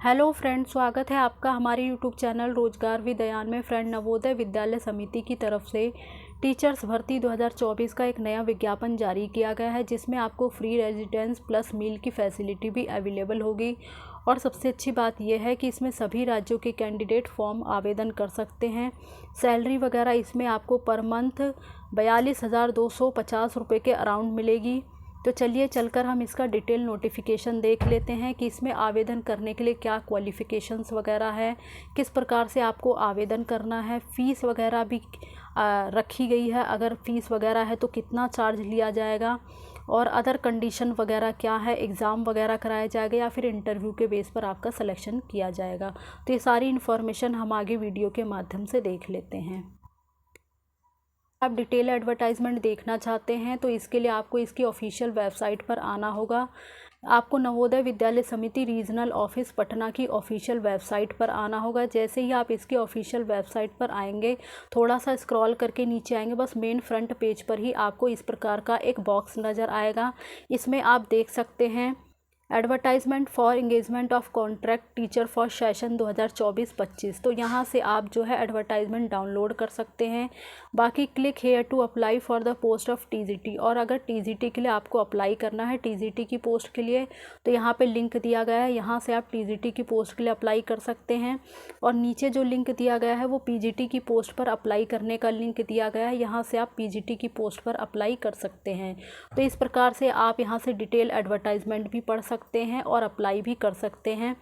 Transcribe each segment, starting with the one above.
Hello friend, स्वागत है आपका हमारे यूट्यूब चैनल रोजगार विदयान में। फ्रेंड, नवोदय विद्यालय समिति की तरफ से टीचर्स भर्ती 2024 का एक नया विज्ञापन जारी किया गया है, जिसमें आपको फ्री रेजिडेंस प्लस मील की फैसिलिटी भी अवेलेबल होगी। और सबसे अच्छी बात यह है कि इसमें सभी राज्यों के कैंडिडेट फॉर्म आवेदन कर सकते हैं। सैलरी वगैरह इसमें आपको पर मंथ 42,250 रुपये के अराउंड मिलेगी। तो चलिए चलकर हम इसका डिटेल नोटिफिकेशन देख लेते हैं कि इसमें आवेदन करने के लिए क्या क्वालिफ़िकेशंस वगैरह है, किस प्रकार से आपको आवेदन करना है। फ़ीस वगैरह भी रखी गई है, अगर फ़ीस वगैरह है तो कितना चार्ज लिया जाएगा, और अदर कंडीशन वगैरह क्या है, एग्ज़ाम वगैरह कराया जाएगा या फिर इंटरव्यू के बेस पर आपका सिलेक्शन किया जाएगा। तो ये सारी इन्फॉर्मेशन हम आगे वीडियो के माध्यम से देख लेते हैं। आप डिटेल एडवर्टाइजमेंट देखना चाहते हैं तो इसके लिए आपको इसकी ऑफिशियल वेबसाइट पर आना होगा। आपको नवोदय विद्यालय समिति रीजनल ऑफिस पटना की ऑफिशियल वेबसाइट पर आना होगा। जैसे ही आप इसकी ऑफिशियल वेबसाइट पर आएंगे, थोड़ा सा स्क्रॉल करके नीचे आएंगे, बस मेन फ्रंट पेज पर ही आपको इस प्रकार का एक बॉक्स नज़र आएगा। इसमें आप देख सकते हैं advertisement for engagement of contract teacher for session 2024-25। तो यहाँ से आप जो है एडवर्टाइजमेंट डाउनलोड कर सकते हैं। बाकी click here to apply for the post of TGT, और अगर टीजीटी के लिए आपको अप्लाई करना है, टीजीटी की पोस्ट के लिए, तो यहाँ पे लिंक दिया गया है, यहाँ से आप टीजीटी की पोस्ट के लिए अप्लाई कर सकते हैं। और नीचे जो लिंक दिया गया है वो पीजीटी की पोस्ट पर अप्लाई करने का लिंक दिया गया है, यहाँ से आप पीजीटी की पोस्ट पर अप्लाई कर सकते हैं। तो इस प्रकार से आप यहाँ से डिटेल एडवर्टाइजमेंट भी पढ़ सकते हैं और अप्लाई भी कर सकते हैं।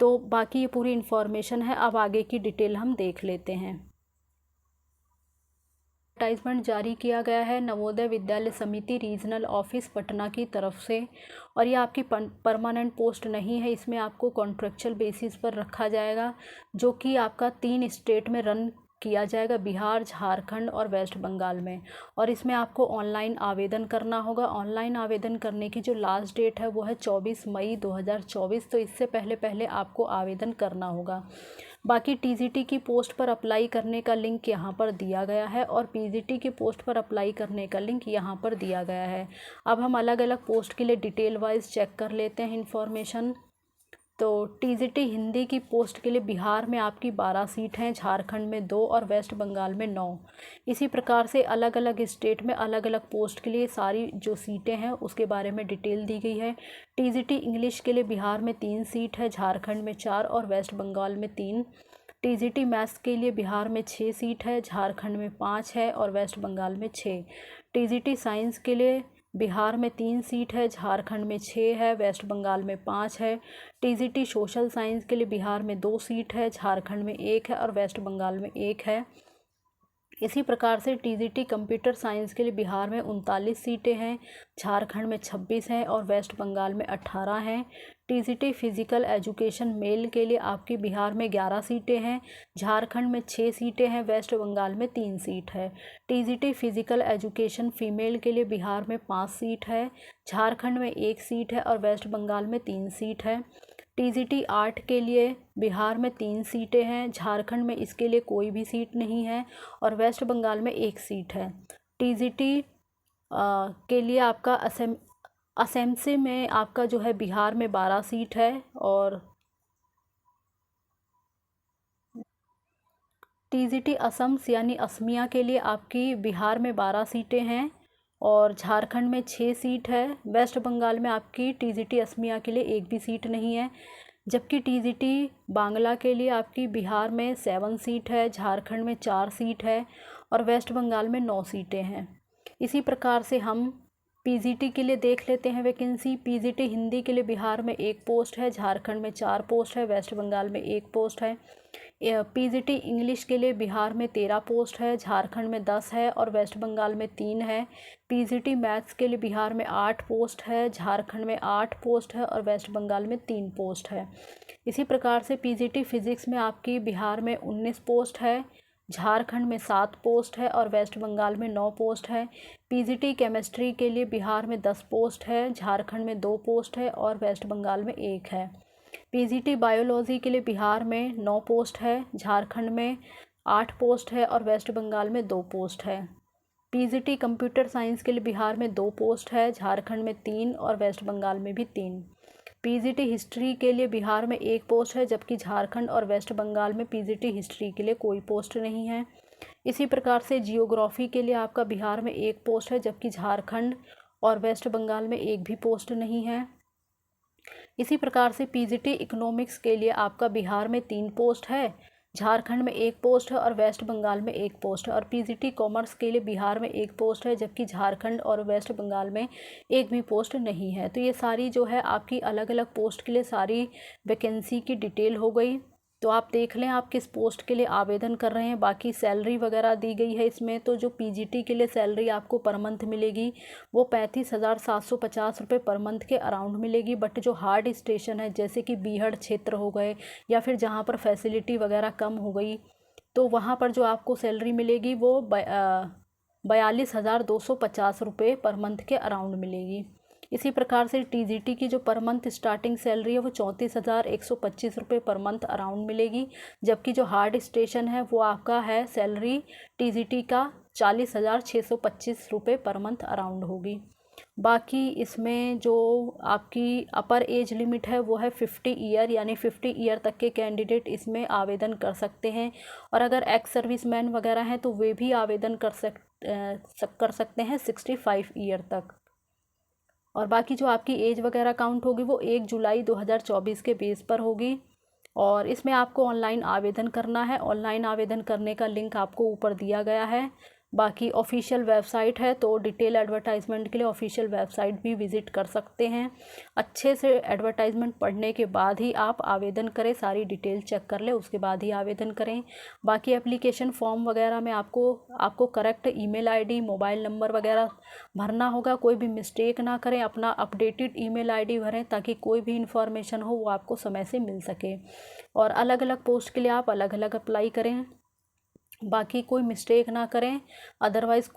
तो बाकी ये पूरी इन्फॉर्मेशन है। अब आगे की डिटेल हम देख लेते हैं। एडवर्टाइजमेंट जारी किया गया है नवोदय विद्यालय समिति रीजनल ऑफिस पटना की तरफ से, और ये आपकी परमानेंट पोस्ट नहीं है, इसमें आपको कॉन्ट्रेक्चुअल बेसिस पर रखा जाएगा, जो कि आपका 3 स्टेट में रन किया जाएगा, बिहार, झारखंड और वेस्ट बंगाल में। और इसमें आपको ऑनलाइन आवेदन करना होगा। ऑनलाइन आवेदन करने की जो लास्ट डेट है वो है 24 मई 2024। तो इससे पहले आपको आवेदन करना होगा। बाकी टीजीटी की पोस्ट पर अप्लाई करने का लिंक यहाँ पर दिया गया है, और पीजीटी की पोस्ट पर अप्लाई करने का लिंक यहाँ पर दिया गया है। अब हम अलग अलग पोस्ट के लिए डिटेल वाइज चेक कर लेते हैं इन्फॉर्मेशन। तो टीजीटी हिंदी की पोस्ट के लिए बिहार में आपकी 12 सीट हैं, झारखंड में 2 और वेस्ट बंगाल में 9। इसी प्रकार से अलग अलग स्टेट में अलग अलग पोस्ट के लिए सारी जो सीटें हैं उसके बारे में डिटेल दी गई है। टीजीटी इंग्लिश के लिए बिहार में 3 सीट है, झारखंड में 4 और वेस्ट बंगाल में 3। टीजीटी मैथ्स के लिए बिहार में 6 सीट है, झारखंड में 5 है और वेस्ट बंगाल में 6। टीजीटी साइंस के लिए बिहार में 3 सीट है, झारखंड में 6 है, वेस्ट बंगाल में 5 है। टीजीटी सोशल साइंस के लिए बिहार में 2 सीट है, झारखंड में 1 है और वेस्ट बंगाल में 1 है। इसी प्रकार से टीजीटी कंप्यूटर साइंस के लिए बिहार में 39 सीटें हैं, झारखंड में 26 हैं और वेस्ट बंगाल में 18 हैं। टीजीटी फिजिकल एजुकेशन मेल के लिए आपकी बिहार में 11 सीटें हैं, झारखंड में 6 सीटें हैं, वेस्ट बंगाल में 3 सीट है। टीजीटी फिजिकल एजुकेशन फीमेल के लिए बिहार में 5 सीट है, झारखंड में 1 सीट है और वेस्ट बंगाल में 3 सीट है। टीजीटी आर्ट के लिए बिहार में 3 सीटें हैं, झारखंड में इसके लिए कोई भी सीट नहीं है और वेस्ट बंगाल में 1 सीट है। टीजीटी के लिए आपका असेम्बली में आपका जो है बिहार में 12 सीट है, और टीजीटी असम्स यानी असमिया के लिए आपकी बिहार में 12 सीटें हैं और झारखंड में 6 सीट है। वेस्ट बंगाल में आपकी टीजीटी असमिया के लिए 1 भी सीट नहीं है। जबकि टीजीटी बांग्ला के लिए आपकी बिहार में 7 सीट है, झारखंड में 4 सीट है और वेस्ट बंगाल में 9 सीटें हैं। इसी प्रकार से हम पीजीटी के लिए देख लेते हैं वैकेंसी। पीजीटी हिंदी के लिए बिहार में 1 पोस्ट है, झारखंड में 4 पोस्ट है, वेस्ट बंगाल में 1 पोस्ट है। पीजीटी इंग्लिश के लिए बिहार में 13 पोस्ट है, झारखंड में 10 है और वेस्ट बंगाल में 3 है। पीजीटी मैथ्स के लिए बिहार में 8 पोस्ट है, झारखंड में 8 पोस्ट है और वेस्ट बंगाल में 3 पोस्ट है। इसी प्रकार से पीजीटी फिजिक्स में आपकी बिहार में 19 पोस्ट है, झारखंड में 7 पोस्ट है और वेस्ट बंगाल में 9 पोस्ट है। पीजीटी केमिस्ट्री के लिए बिहार में 10 पोस्ट है, झारखंड में 2 पोस्ट है और वेस्ट बंगाल में 1 है। पीजीटी बायोलॉजी के लिए बिहार में 9 पोस्ट है, झारखंड में 8 पोस्ट है और वेस्ट बंगाल में 2 पोस्ट है। पीजीटी कंप्यूटर साइंस के लिए बिहार में 2 पोस्ट है, झारखंड में 3 और वेस्ट बंगाल में भी 3। पीजीटी हिस्ट्री के लिए बिहार में एक पोस्ट है, जबकि झारखंड और वेस्ट बंगाल में पीजीटी हिस्ट्री के लिए कोई पोस्ट नहीं है। इसी प्रकार से जियोग्राफी के लिए आपका बिहार में एक पोस्ट है, जबकि झारखंड और वेस्ट बंगाल में एक भी पोस्ट नहीं है। इसी प्रकार से पीजीटी इकोनॉमिक्स के लिए आपका बिहार में 3 पोस्ट है, झारखंड में एक पोस्ट है और वेस्ट बंगाल में एक पोस्ट है। और पीजीटी कॉमर्स के लिए बिहार में एक पोस्ट है, जबकि झारखंड और वेस्ट बंगाल में एक भी पोस्ट नहीं है। तो ये सारी जो है आपकी अलग अलग पोस्ट के लिए सारी वैकेंसी की डिटेल हो गई। तो आप देख लें आप किस पोस्ट के लिए आवेदन कर रहे हैं। बाकी सैलरी वगैरह दी गई है इसमें। तो जो पीजीटी के लिए सैलरी आपको पर मंथ मिलेगी वो 35,750 रुपये पर मंथ के अराउंड मिलेगी। बट जो हार्ड स्टेशन है जैसे कि बीहड़ क्षेत्र हो गए या फिर जहाँ पर फैसिलिटी वगैरह कम हो गई, तो वहाँ पर जो आपको सैलरी मिलेगी वो 42,250 रुपये पर मंथ के अराउंड मिलेगी। इसी प्रकार से टीजीटी की जो पर मंथ स्टार्टिंग सैलरी है वो 34,125 रुपये पर मंथ अराउंड मिलेगी, जबकि जो हार्ड स्टेशन है वो आपका है सैलरी टीजीटी का 40,625 रुपये पर मंथ अराउंड होगी। बाकी इसमें जो आपकी अपर एज लिमिट है वो है 50 ईयर, यानी 50 ईयर तक के कैंडिडेट इसमें आवेदन कर सकते हैं। और अगर एक्स सर्विसमैन वगैरह हैं तो वे भी आवेदन कर सकते हैं 65 ईयर तक। और बाकी जो आपकी एज वगैरह काउंट होगी वो 1 जुलाई 2024 के बेस पर होगी। और इसमें आपको ऑनलाइन आवेदन करना है। ऑनलाइन आवेदन करने का लिंक आपको ऊपर दिया गया है। बाकी ऑफिशियल वेबसाइट है, तो डिटेल एडवर्टाइजमेंट के लिए ऑफिशियल वेबसाइट भी विज़िट कर सकते हैं। अच्छे से एडवर्टाइजमेंट पढ़ने के बाद ही आप आवेदन करें, सारी डिटेल चेक कर लें उसके बाद ही आवेदन करें। बाकी एप्लीकेशन फॉर्म वगैरह में आपको correct email ID, mobile number वगैरह भरना होगा। कोई भी मिस्टेक ना करें, अपना अपडेटेड ईमेल आईडी भरें ताकि कोई भी इंफॉर्मेशन हो वो आपको समय से मिल सके। और अलग अलग पोस्ट के लिए आप अलग अलग अप्लाई करें। बाकी कोई मिस्टेक ना करें, अदरवाइज़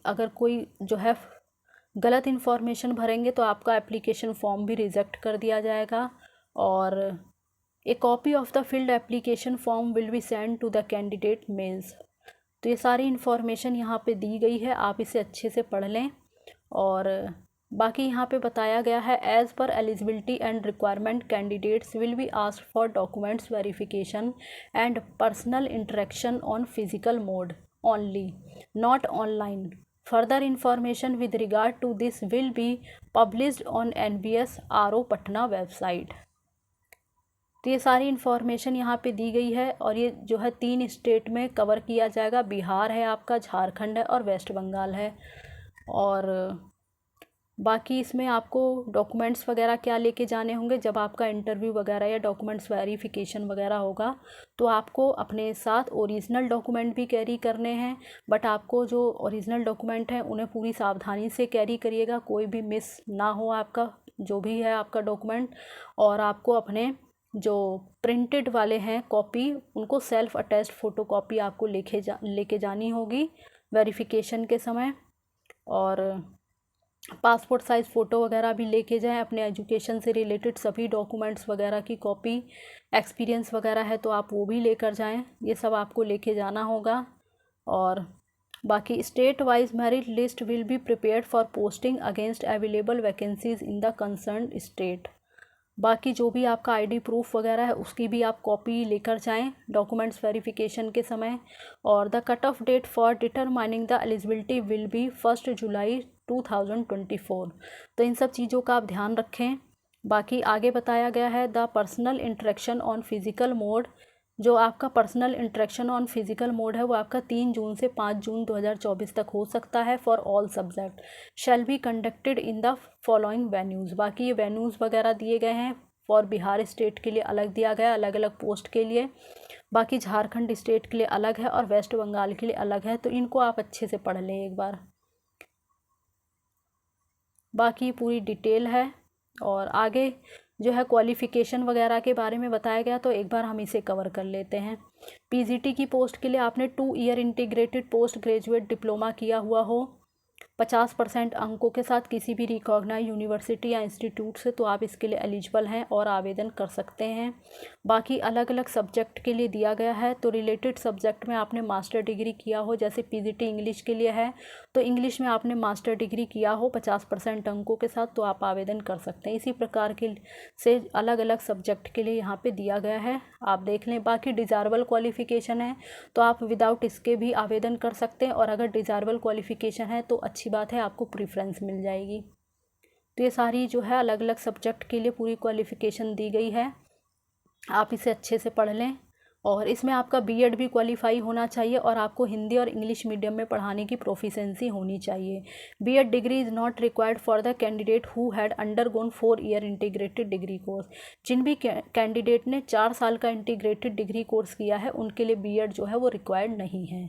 अगर कोई जो है गलत इन्फॉर्मेशन भरेंगे तो आपका एप्लीकेशन फॉर्म भी रिजेक्ट कर दिया जाएगा। और a copy of the filled application form will be send to the candidate mails. तो ये सारी इन्फॉर्मेशन यहाँ पे दी गई है, आप इसे अच्छे से पढ़ लें। और बाकी यहाँ पे बताया गया है as per eligibility and requirement candidates will be asked for documents verification and personal interaction on physical mode only, not online. Further information with regard to this will be published on NBS RO Patna website. तो ये सारी information यहाँ पे दी गई है। और ये जो है 3 स्टेट में कवर किया जाएगा, बिहार है आपका, झारखंड है और वेस्ट बंगाल है। और बाकी इसमें आपको डॉक्यूमेंट्स वगैरह क्या लेके जाने होंगे जब आपका इंटरव्यू वगैरह या डॉक्यूमेंट्स वेरिफिकेशन वगैरह होगा, तो आपको अपने साथ ओरिजिनल डॉक्यूमेंट भी कैरी करने हैं। बट आपको जो ओरिजिनल डॉक्यूमेंट हैं उन्हें पूरी सावधानी से कैरी करिएगा, कोई भी मिस ना हो आपका जो भी है आपका डॉक्यूमेंट। और आपको अपने जो प्रिंटेड वाले हैं कॉपी, उनको सेल्फ अटैच्ड फ़ोटो कॉपी आपको लेके जानी होगी वेरिफिकेशन के समय। और पासपोर्ट साइज़ फ़ोटो वगैरह भी लेके जाएं, अपने एजुकेशन से रिलेटेड सभी डॉक्यूमेंट्स वगैरह की कॉपी, एक्सपीरियंस वगैरह है तो आप वो भी लेकर जाएं, ये सब आपको लेके जाना होगा। और बाकी state wise merit list will be prepared for posting against available vacancies in the concerned state. बाकी जो भी आपका आईडी प्रूफ वगैरह है उसकी भी आप कॉपी लेकर जाएं डॉक्यूमेंट्स वेरिफिकेशन के समय। और the cut off date for determining the eligibility will be 1 July 2024। तो इन सब चीज़ों का आप ध्यान रखें। बाकी आगे बताया गया है the personal interaction on physical mode. जो आपका personal interaction on physical mode है वो आपका 3 जून से 5 जून 2024 तक हो सकता है for all subject, shall be conducted in the following venues. बाकी ये वेन्यूज़ वगैरह दिए गए हैं, फॉर बिहार स्टेट के लिए अलग दिया गया, अलग अलग पोस्ट के लिए। बाकी झारखंड स्टेट के लिए अलग है और वेस्ट बंगाल के लिए अलग है, तो इनको आप अच्छे से पढ़ लें एक बार। बाकी पूरी डिटेल है। और आगे जो है क्वालिफ़िकेशन वगैरह के बारे में बताया गया, तो एक बार हम इसे कवर कर लेते हैं। पीजीटी की पोस्ट के लिए आपने 2 year integrated post graduate diploma किया हुआ हो 50% अंकों के साथ किसी भी रिकॉग्नाइज यूनिवर्सिटी या इंस्टीट्यूट से, तो आप इसके लिए एलिजिबल हैं और आवेदन कर सकते हैं। बाकी अलग अलग सब्जेक्ट के लिए दिया गया है, तो रिलेटेड सब्जेक्ट में आपने मास्टर डिग्री किया हो, जैसे पीजीटी इंग्लिश के लिए है तो इंग्लिश में आपने मास्टर डिग्री किया हो 50% अंकों के साथ, तो आप आवेदन कर सकते हैं। इसी प्रकार के से अलग अलग सब्जेक्ट के लिए यहाँ पे दिया गया है, आप देख लें। बाकी डिज़ायरेबल क्वालिफ़िकेशन है तो आप विदाउट इसके भी आवेदन कर सकते हैं, और अगर डिज़ायरेबल क्वालिफ़िकेशन है तो अच्छी बात है, आपको प्रेफरेंस मिल जाएगी। तो ये सारी जो है अलग अलग सब्जेक्ट के लिए पूरी क्वालिफ़िकेशन दी गई है, आप इसे अच्छे से पढ़ लें। और इसमें आपका बीएड भी क्वालिफाई होना चाहिए, और आपको हिंदी और इंग्लिश मीडियम में पढ़ाने की प्रोफिशेंसी होनी चाहिए। B Ed degree is not required for the candidate who had undergone 4 year integrated degree course. जिन भी कैंडिडेट ने 4 साल का इंटीग्रेटेड डिग्री कोर्स किया है उनके लिए बीएड जो है वो रिक्वायर्ड नहीं है।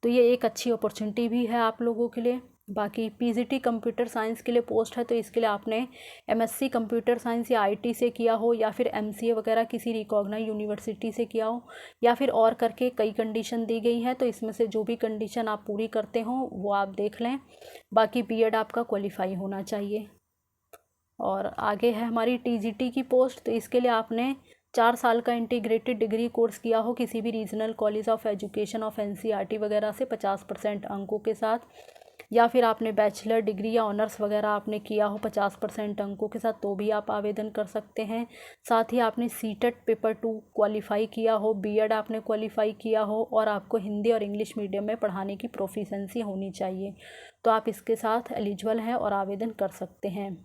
तो ये एक अच्छी अपॉर्चुनिटी भी है आप लोगों के लिए। बाकी पीजीटी कंप्यूटर साइंस के लिए पोस्ट है, तो इसके लिए आपने एमएससी कंप्यूटर साइंस या आईटी से किया हो, या फिर एमसीए वगैरह किसी रिकॉग्नाइज यूनिवर्सिटी से किया हो, या फिर और करके कई कंडीशन दी गई हैं, तो इसमें से जो भी कंडीशन आप पूरी करते हो वो आप देख लें। बाकी बीएड आपका क्वालिफाई होना चाहिए। और आगे है हमारी टीजीटी की पोस्ट, तो इसके लिए आपने 4 साल का इंटीग्रेटेड डिग्री कोर्स किया हो किसी भी regional college of education of NCERT वगैरह से 50% अंकों के साथ, या फिर आपने बैचलर डिग्री या ऑनर्स वगैरह आपने किया हो 50% अंकों के साथ, तो भी आप आवेदन कर सकते हैं। साथ ही आपने सीटेट पेपर 2 क्वालिफाई किया हो, बीएड आपने क्वालिफाई किया हो, और आपको हिंदी और इंग्लिश मीडियम में पढ़ाने की प्रोफिशेंसी होनी चाहिए, तो आप इसके साथ एलिजिबल हैं और आवेदन कर सकते हैं।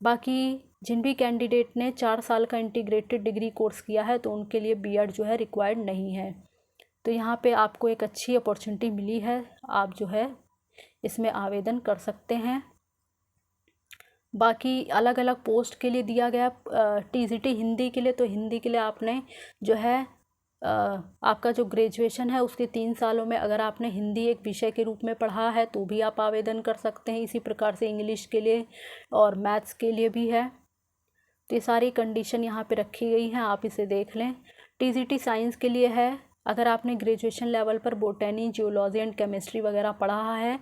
बाकी जिन भी कैंडिडेट ने 4 साल का इंटीग्रेटेड डिग्री कोर्स किया है तो उनके लिए बीएड जो है रिक्वायर्ड नहीं है। तो यहाँ पे आपको एक अच्छी अपॉर्चुनिटी मिली है, आप जो है इसमें आवेदन कर सकते हैं। बाकी अलग अलग पोस्ट के लिए दिया गया टीजीटी हिंदी के लिए, तो हिंदी के लिए आपने जो है आपका जो ग्रेजुएशन है उसके 3 सालों में अगर आपने हिंदी एक विषय के रूप में पढ़ा है तो भी आप आवेदन कर सकते हैं। इसी प्रकार से इंग्लिश के लिए और मैथ्स के लिए भी है। तो ये सारी कंडीशन यहाँ पे रखी गई हैं, आप इसे देख लें। टीजीटी साइंस के लिए है, अगर आपने ग्रेजुएशन लेवल पर बोटनी, जियोलॉजी एंड केमिस्ट्री वगैरह पढ़ा है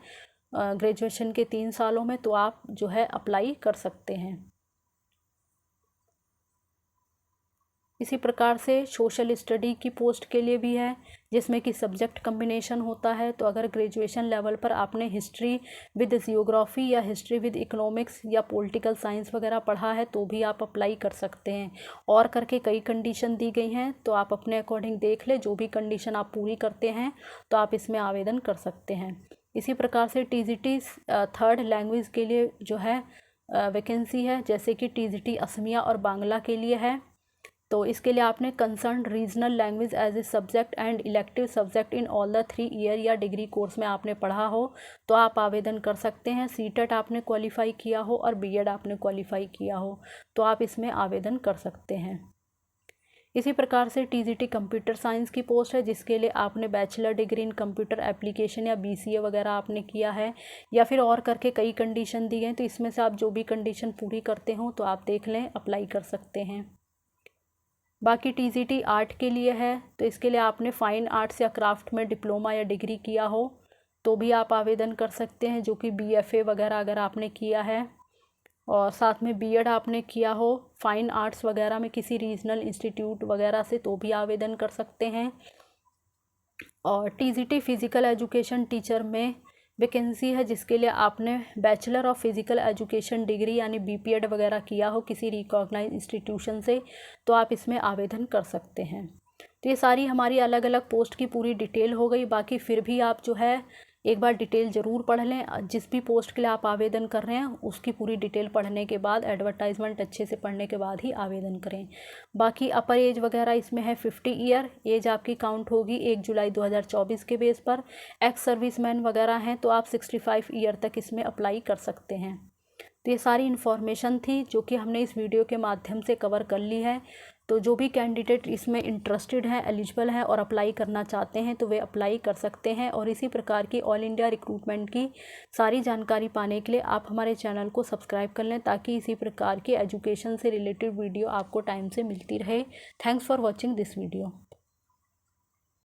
ग्रेजुएशन के 3 सालों में, तो आप जो है अप्लाई कर सकते हैं। इसी प्रकार से सोशल स्टडी की पोस्ट के लिए भी है, जिसमें कि सब्जेक्ट कम्बिनेशन होता है। तो अगर ग्रेजुएशन लेवल पर आपने हिस्ट्री विद जियोग्राफी या हिस्ट्री विद इकोनॉमिक्स या पॉलिटिकल साइंस वगैरह पढ़ा है तो भी आप अप्लाई कर सकते हैं। और करके कई कंडीशन दी गई हैं, तो आप अपने अकॉर्डिंग देख लें, जो भी कंडीशन आप पूरी करते हैं तो आप इसमें आवेदन कर सकते हैं। इसी प्रकार से टीजीटी 3rd लैंग्वेज के लिए जो है वैकेंसी है, जैसे कि टीजीटी असमिया और बांग्ला के लिए है। तो इसके लिए आपने concern regional language as a subject and elective subject in all the 3 year या डिग्री कोर्स में आपने पढ़ा हो तो आप आवेदन कर सकते हैं। सीटेट आपने क्वालिफाई किया हो और बीएड आपने क्वालिफाई किया हो तो आप इसमें आवेदन कर सकते हैं। इसी प्रकार से टीजीटी कंप्यूटर साइंस की पोस्ट है, जिसके लिए आपने bachelor degree in computer application या बीसीए वगैरह आपने किया है, या फिर और करके कई कंडीशन दी हैं, तो इसमें से आप जो भी कंडीशन पूरी करते हो तो आप देख लें, अप्लाई कर सकते हैं। बाकी टीजीटी आर्ट के लिए है, तो इसके लिए आपने फाइन आर्ट्स या क्राफ्ट में डिप्लोमा या डिग्री किया हो तो भी आप आवेदन कर सकते हैं, जो कि बीएफए वगैरह अगर आपने किया है, और साथ में बीएड आपने किया हो फाइन आर्ट्स वगैरह में किसी रीजनल इंस्टीट्यूट वगैरह से तो भी आवेदन कर सकते हैं। और टीजीटी फिज़िकल एजुकेशन टीचर में वैकेंसी है, जिसके लिए आपने bachelor of physical education degree यानी बीपीएड वगैरह किया हो किसी रिकॉग्नाइज इंस्टीट्यूशन से तो आप इसमें आवेदन कर सकते हैं। तो ये सारी हमारी अलग अलग पोस्ट की पूरी डिटेल हो गई। बाकी फिर भी आप जो है एक बार डिटेल ज़रूर पढ़ लें, जिस भी पोस्ट के लिए आप आवेदन कर रहे हैं उसकी पूरी डिटेल पढ़ने के बाद, एडवर्टाइजमेंट अच्छे से पढ़ने के बाद ही आवेदन करें। बाकी अपर एज वगैरह इसमें है 50 ईयर, एज आपकी काउंट होगी 1 जुलाई 2024 के बेस पर। एक्स सर्विसमैन वगैरह हैं तो आप 65 ईयर तक इसमें अप्लाई कर सकते हैं। तो ये सारी इन्फॉर्मेशन थी जो कि हमने इस वीडियो के माध्यम से कवर कर ली है। तो जो भी कैंडिडेट इसमें इंटरेस्टेड हैं, एलिजिबल हैं और अप्लाई करना चाहते हैं तो वे अप्लाई कर सकते हैं। और इसी प्रकार की ऑल इंडिया रिक्रूटमेंट की सारी जानकारी पाने के लिए आप हमारे चैनल को सब्सक्राइब कर लें, ताकि इसी प्रकार की एजुकेशन से रिलेटेड वीडियो आपको टाइम से मिलती रहे। Thanks for watching this video.